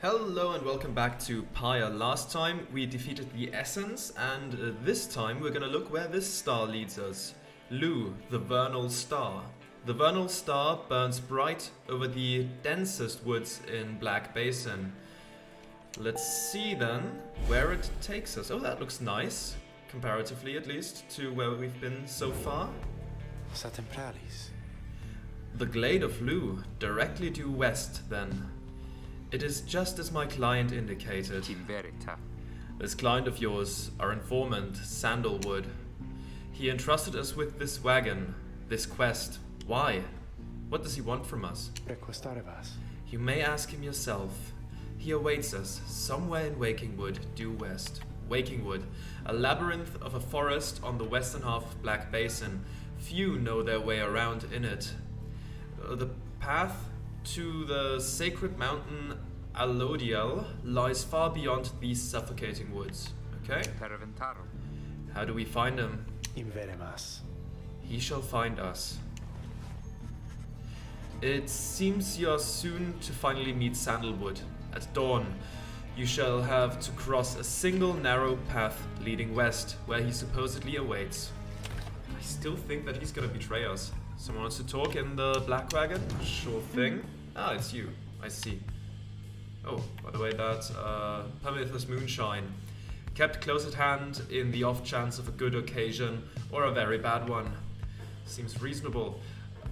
Hello and welcome back to Pyre. Last time we defeated the Essence, and this time we're gonna look where this star leads us. Lu, the Vernal Star. The Vernal Star burns bright over the densest woods in Black Basin. Let's see then where it takes us. Oh, that looks nice, comparatively at least, to where we've been so far. Tempralis. The Glade of Lu, directly due west then. It is just as my client indicated. In verita. This client of yours, our informant, Sandalwood. He entrusted us with this wagon, this quest. Why? What does he want from us? Requestarevas. You may ask him yourself. He awaits us, somewhere in Wakingwood, due west. Wakingwood, a labyrinth of a forest on the western half of Black Basin. Few know their way around in it. The path to the sacred mountain Alodiel lies far beyond these suffocating woods. Okay? Perventaro. How do we find him? In veremas. He shall find us. It seems you are soon to finally meet Sandalwood. At dawn, you shall have to cross a single narrow path leading west, where he supposedly awaits. I still think that he's gonna betray us. Someone wants to talk in the black wagon? Sure thing. Ah, it's you. I see. Oh, by the way, that's Pyre's moonshine. Kept close at hand in the off chance of a good occasion or a very bad one. Seems reasonable.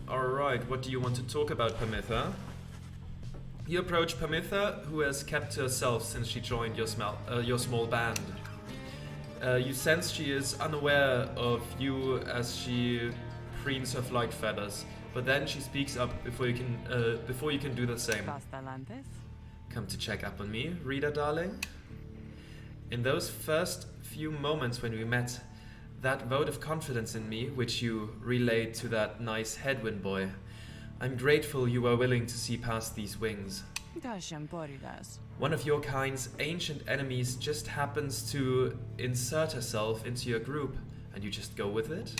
Alright, what do you want to talk about, Pyre? You approach Pyre, who has kept to herself since she joined your small band. You sense she is unaware of you as she preens her flight feathers, but then she speaks up before you can do the same. Come to check up on me, reader darling? In those first few moments when we met, that vote of confidence in me, which you relayed to that nice headwind boy, I'm grateful you were willing to see past these wings. One of your kind's ancient enemies just happens to insert herself into your group, and you just go with it?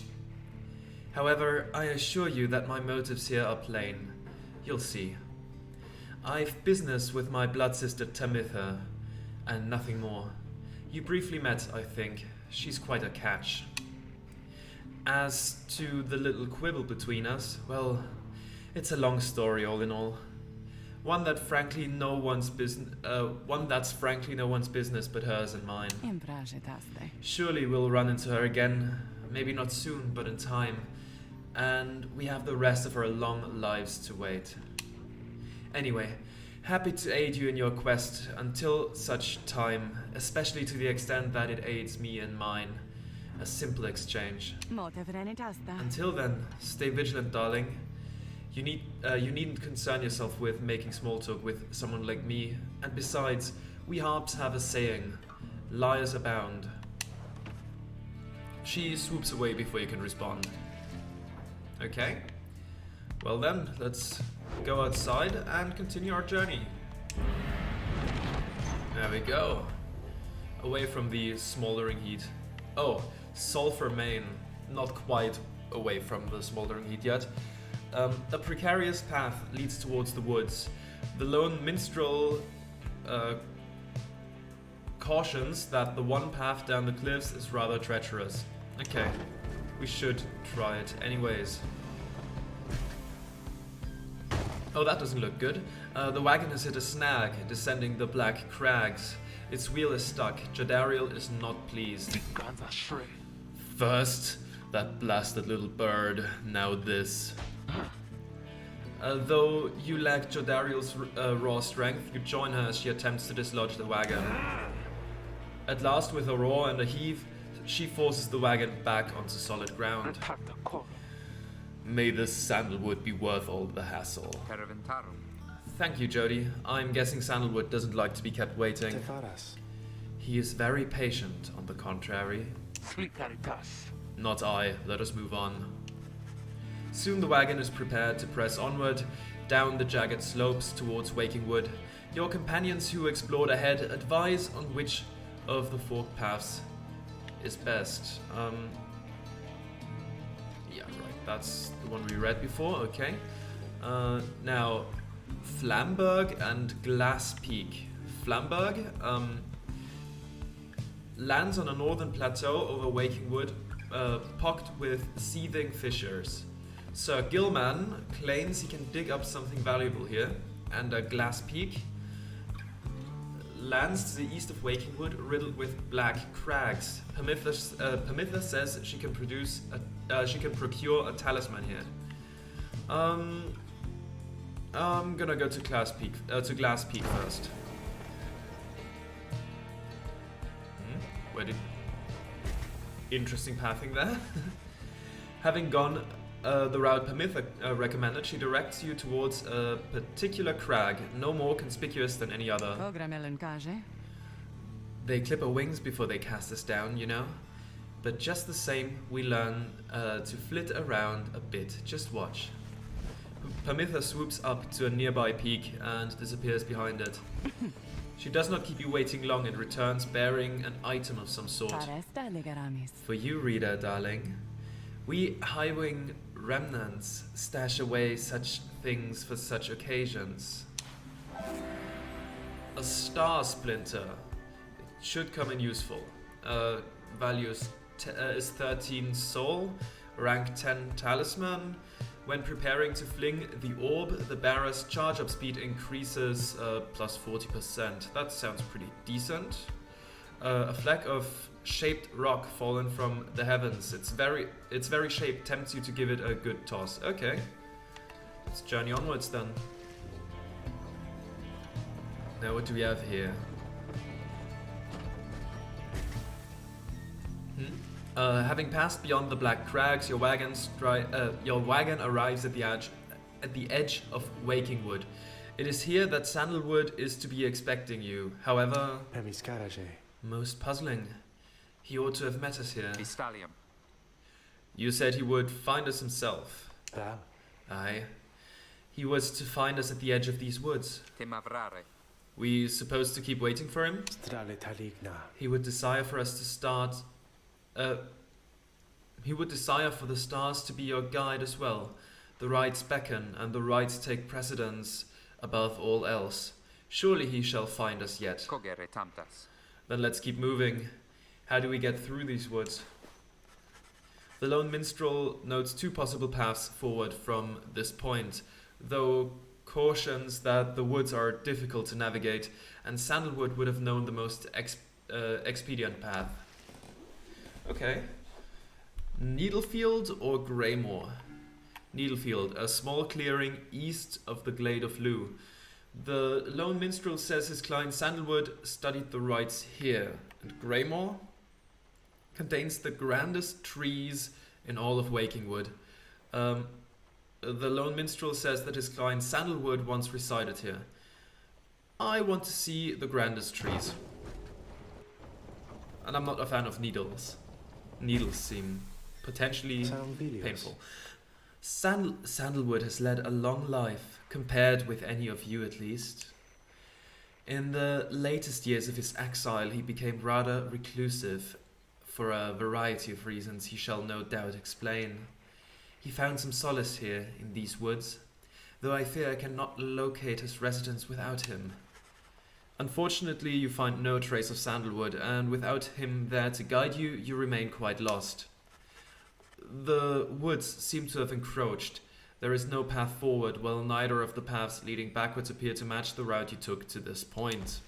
However, I assure you that my motives here are plain. You'll see. I've business with my blood sister Tamitha, and nothing more. You briefly met, I think. She's quite a catch. As to the little quibble between us, well, it's a long story all in all. One that's frankly no one's business but hers and mine. Surely we'll run into her again, maybe not soon, but in time. And we have the rest of our long lives to wait. Anyway, happy to aid you in your quest until such time, especially to the extent that it aids me in mine. A simple exchange. Until then, stay vigilant, darling. You needn't concern yourself with making small talk with someone like me. And besides, we harps have a saying, liars abound. She swoops away before you can respond. Okay. Well then, let's go outside and continue our journey. There we go. Away from the smoldering heat. Oh, sulfur main. Not quite away from the smoldering heat yet. A precarious path leads towards the woods. The lone minstrel cautions that the one path down the cliffs is rather treacherous. Okay, we should try it anyways. Oh, that doesn't look good. The wagon has hit a snag, descending the black crags. Its wheel is stuck. Jodariel is not pleased. First, that blasted little bird, now this. Though you lack Jodariel's raw strength, you join her as she attempts to dislodge the wagon. At last, with a roar and a heave, she forces the wagon back onto solid ground. May this Sandalwood be worth all the hassle. Perventaro. Thank you, Jody. I'm guessing Sandalwood doesn't like to be kept waiting. Tefaras. He is very patient, on the contrary. Not I. Let us move on. Soon the wagon is prepared to press onward, down the jagged slopes towards Wakingwood. Your companions who explored ahead advise on which of the forked paths is best. Yeah, right, that's the one we read before, okay. Now, Flamberg and Glass Peak. Flamberg lands on a northern plateau over Waking Wood, pocked with seething fissures. Sir Gilman claims he can dig up something valuable here, and a glass peak lands to the east of Waking Wood, riddled with black crags. Permitha says she can procure a talisman here. I'm gonna go to Glass Peak first. Interesting pathing there. Having gone the route Permitha recommended, she directs you towards a particular crag, no more conspicuous than any other. They clip our wings before they cast us down, you know? But just the same, we learn to flit around a bit. Just watch. Permitha swoops up to a nearby peak and disappears behind it. She does not keep you waiting long and returns bearing an item of some sort. For you, reader, darling. We high-wing remnants stash away such things for such occasions. A star splinter. It should come in useful. Value is 13 soul, rank 10 talisman. When preparing to fling the orb, the bearer's charge-up speed increases plus 40%. That sounds pretty decent. A fleck of shaped rock fallen from the heavens. Its very shape tempts you to give it a good toss. Okay. Let's journey onwards then. Now what do we have here? Having passed beyond the black crags, your wagon arrives at the edge of Waking Wood. It is here that Sandalwood is to be expecting you. However, most puzzling. He ought to have met us here. You said he would find us himself. Aye. He was to find us at the edge of these woods. We supposed to keep waiting for him? He would desire for us to start... he would desire for the stars to be your guide as well. The rites beckon, and the rites take precedence above all else. Surely he shall find us yet. Then let's keep moving. How do we get through these woods? The lone minstrel notes two possible paths forward from this point, though cautions that the woods are difficult to navigate, and Sandalwood would have known the most expedient path. Okay. Needlefield or Greymoor? Needlefield, a small clearing east of the Glade of Lugh. The lone minstrel says his client Sandalwood studied the rites here, and Greymoor contains the grandest trees in all of Waking Wood. The lone minstrel says that his client Sandalwood once resided here. I want to see the grandest trees. And I'm not a fan of needles. Needles seem potentially painful. Sandalwood has led a long life, compared with any of you at least. In the latest years of his exile, he became rather reclusive, for a variety of reasons he shall no doubt explain. He found some solace here in these woods, though I fear I cannot locate his residence without him. Unfortunately, you find no trace of Sandalwood, and without him there to guide you, you remain quite lost. The woods seem to have encroached. There is no path forward, while neither of the paths leading backwards appear to match the route you took to this point.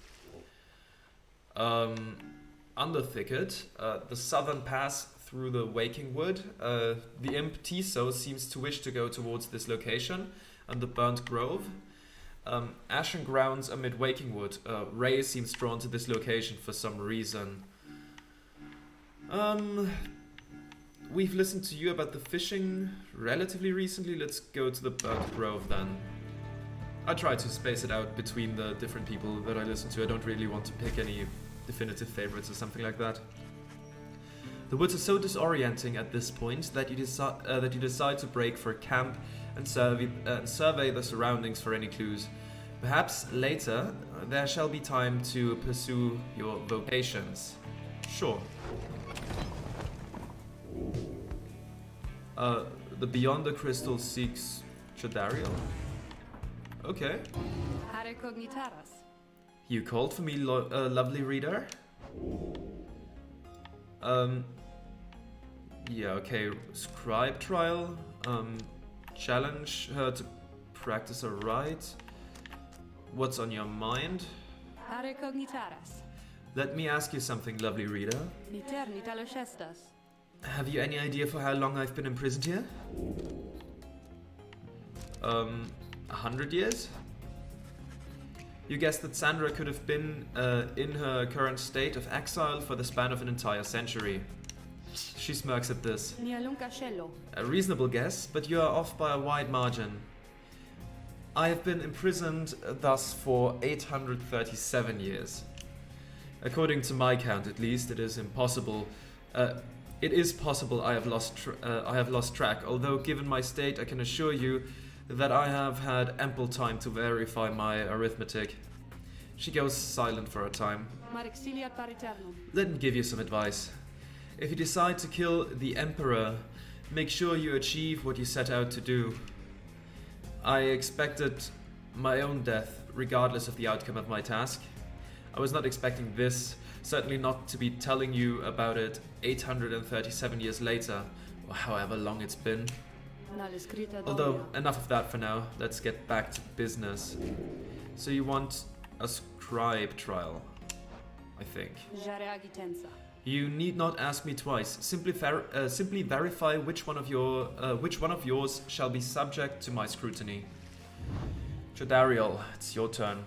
Underthicket, the southern pass through the Waking Wood. The imp Tiso seems to wish to go towards this location, and the Burnt Grove. Ashen grounds amid Waking Wood. Ray seems drawn to this location for some reason. We've listened to you about the fishing relatively recently. Let's go to the Burnt Grove then. I try to space it out between the different people that I listen to. I don't really want to pick any definitive favorites or something like that. The woods are so disorienting at this point that you decide to break for camp and survey the surroundings for any clues. Perhaps later there shall be time to pursue your vocations. Sure. The Beyond the Crystal seeks Chodariel. Okay. You called for me, lovely reader? Yeah, okay. Scribe trial. Challenge her to practice a rite. What's on your mind? Are cognitaras. Let me ask you something, lovely reader. Niternita logestas. Have you any idea for how long I've been imprisoned here? 100 years? You guessed that Sandra could have been in her current state of exile for the span of an entire century. She smirks at this. A reasonable guess, but you are off by a wide margin. I have been imprisoned thus for 837 years. According to my count, at least, it is impossible. It is possible I have lost track, although given my state, I can assure you that I have had ample time to verify my arithmetic. She goes silent for a time. Let me give you some advice. If you decide to kill the Emperor, make sure you achieve what you set out to do. I expected my own death, regardless of the outcome of my task. I was not expecting this, certainly not to be telling you about it 837 years later, or however long it's been. Although, enough of that for now, let's get back to business. So you want a scribe trial, I think. You need not ask me twice. Simply verify which one of yours shall be subject to my scrutiny. Jodariel, it's your turn.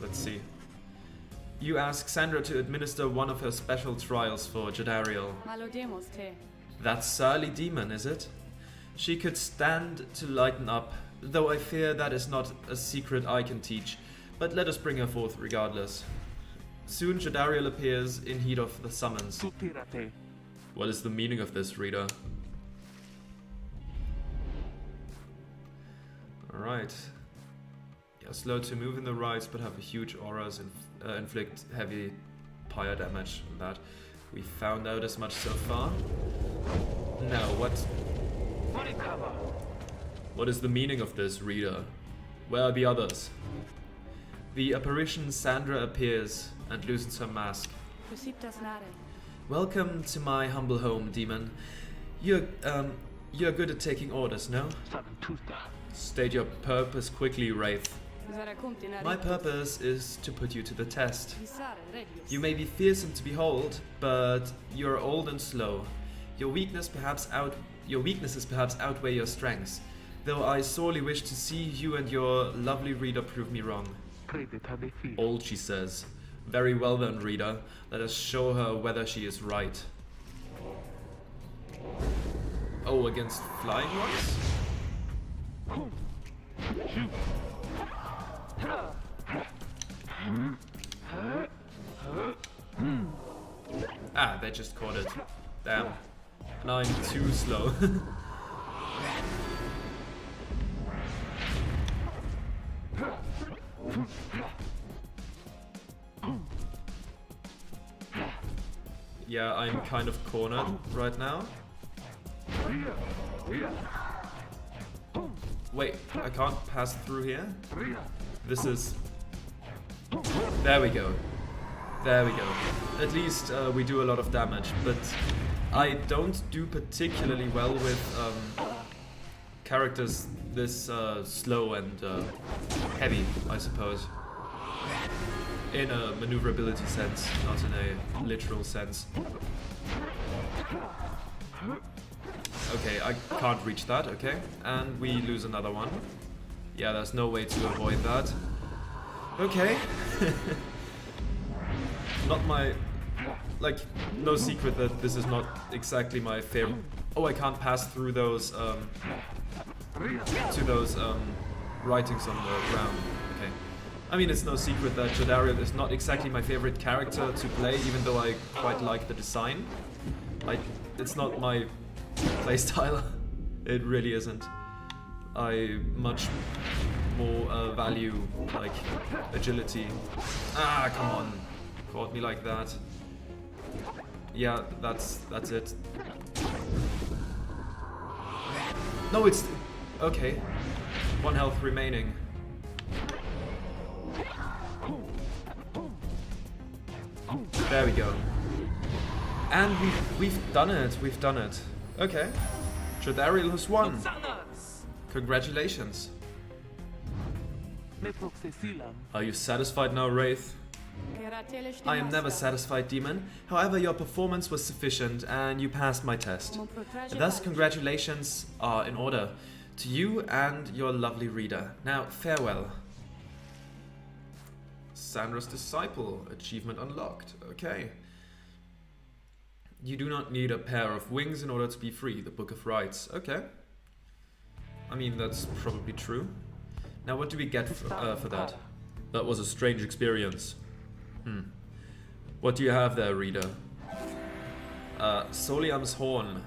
Let's see. You ask Sandra to administer one of her special trials for Jodariel. That surly demon, is it? She could stand to lighten up, though I fear that is not a secret I can teach. But let us bring her forth regardless. Soon Jodariel appears in heed of the summons. What is the meaning of this, reader? Alright. Yeah, slow to move in the rites, but have huge auras and inflict heavy pyre damage on that. We found out as much so far. Now, what is the meaning of this, reader? Where are the others? The apparition Sandra appears and loosens her mask. Welcome to my humble home, demon. You're good at taking orders, no? State your purpose quickly, Wraith. My purpose is to put you to the test. You may be fearsome to behold, but you're old and slow. Your weaknesses perhaps outweigh your strengths, though I sorely wish to see you and your lovely reader prove me wrong. Old, she says. Very well then, reader. Let us show her whether she is right. Oh, against flying ones? Ah, they just caught it. Damn. Now I'm too slow. Yeah, I'm kind of cornered right now. Wait, I can't pass through here? This is... There we go. There we go. At least we do a lot of damage, but I don't do particularly well with characters this slow and heavy, I suppose. In a maneuverability sense, not in a literal sense. Okay, I can't reach that, okay. And we lose another one. Yeah, there's no way to avoid that. Okay. Not my... Like, no secret that this is not exactly my favorite... Oh, I can't pass through those, to those, writings on the ground. Okay. I mean, it's no secret that Jodariel is not exactly my favorite character to play, even though I quite like the design. It's not my playstyle. It really isn't. I much more value, like, agility. Ah, come on. Caught me like that. Yeah, that's it. No, it's... Okay. 1 health remaining. There we go. And we've done it. We've done it. Okay. Jodariel has won. Congratulations. Are you satisfied now, Wraith? I am never satisfied, Demon. However, your performance was sufficient and you passed my test. Thus, congratulations are in order to you and your lovely reader. Now, farewell. Sandra's Disciple. Achievement unlocked. Okay. You do not need a pair of wings in order to be free. The Book of Rites. Okay. I mean, that's probably true. Now, what do we get for that? That was a strange experience. What do you have there, reader? Soliam's Horn.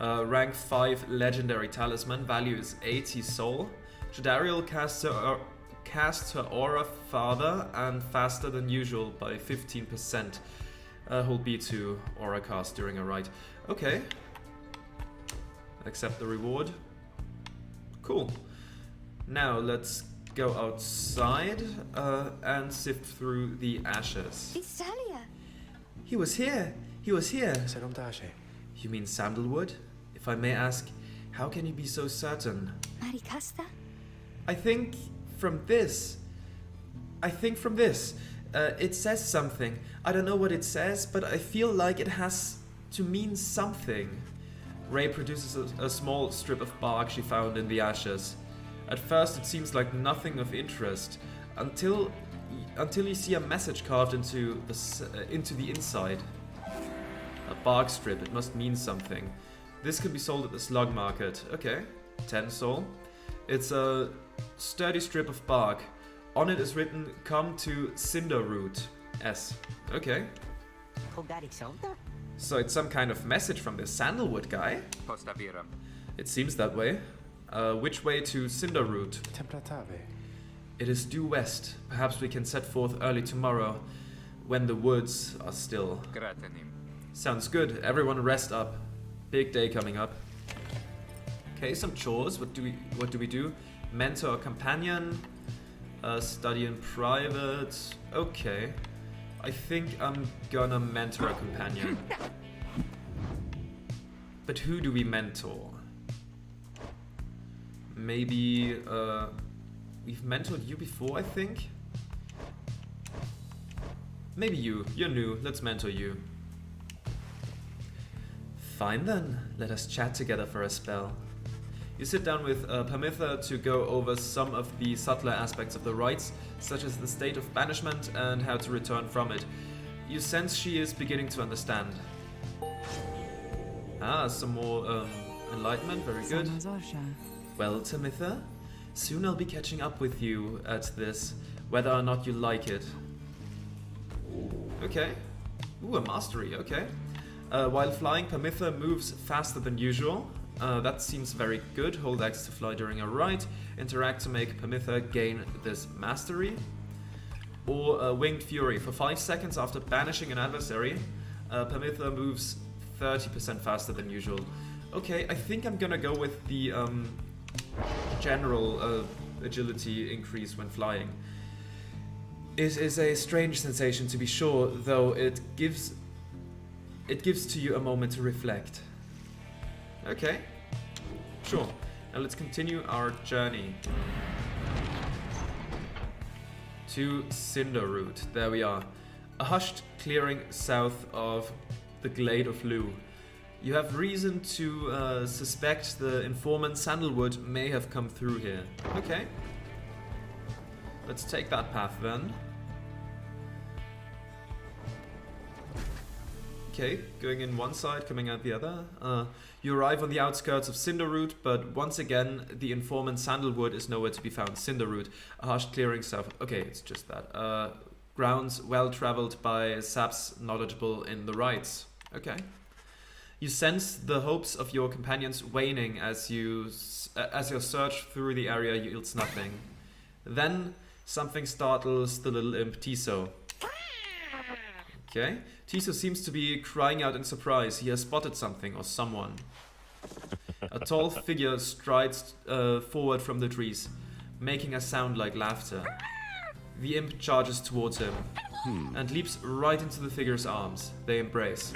Rank 5 Legendary Talisman. Value is 80 soul. Jodariel casts her aura farther and faster than usual by 15%. Hold B to aura cast during a rite. Okay. Accept the reward. Cool. Now let's go outside and sift through the ashes. Visalia. He was here. He was here. Seromdache. You mean sandalwood? If I may ask, how can you be so certain? Maricasta? I think from this. It says something. I don't know what it says, but I feel like it has to mean something. Ray produces a small strip of bark she found in the ashes. At first it seems like nothing of interest, until you see a message carved into the inside. A bark strip, it must mean something. This can be sold at the slug market. Okay, 10 soul. It's a sturdy strip of bark. On it is written, "Come to Cinderroot." S. Okay. So it's some kind of message from this sandalwood guy? It seems that way. Which way to Cinderroot? Templatave. It is due west. Perhaps we can set forth early tomorrow, when the woods are still. Sounds good. Everyone rest up. Big day coming up. Okay, some chores. What do we do? Mentor a companion. Study in private. Okay. I think I'm gonna mentor a companion. But who do we mentor? Maybe, we've mentored you before, I think? Maybe you. You're new. Let's mentor you. Fine then. Let us chat together for a spell. You sit down with Pamitha to go over some of the subtler aspects of the rites, such as the state of banishment and how to return from it. You sense she is beginning to understand. Ah, some more enlightenment, very good. Well, Tamitha, soon I'll be catching up with you at this, whether or not you like it. Okay. Ooh, a mastery, okay. While flying, Pamitha moves faster than usual. That seems very good. Hold X to fly during a rite. Interact to make Pamitha gain this mastery. Or Winged Fury. For 5 seconds after banishing an adversary, Pamitha moves 30% faster than usual. Okay, I think I'm gonna go with the general agility increase when flying. It is a strange sensation to be sure, though it gives to you a moment to reflect. Okay, sure. Now let's continue our journey to Cinderroot. There we are. A hushed clearing south of the Glade of Lugh. You have reason to suspect the informant Sandalwood may have come through here. Okay. Let's take that path then. Okay, going in one side, coming out the other. You arrive on the outskirts of Cinderroot, but once again, the informant Sandalwood is nowhere to be found. Cinderroot, a harsh clearing south. Okay, it's just that. Grounds well traveled by saps knowledgeable in the rites. Okay. You sense the hopes of your companions waning as your search through the area yields nothing. Then something startles the little imp Tiso. Okay. Tiso seems to be crying out in surprise. He has spotted something or someone. A tall figure strides forward from the trees, making a sound like laughter. The imp charges towards him and leaps right into the figure's arms. They embrace.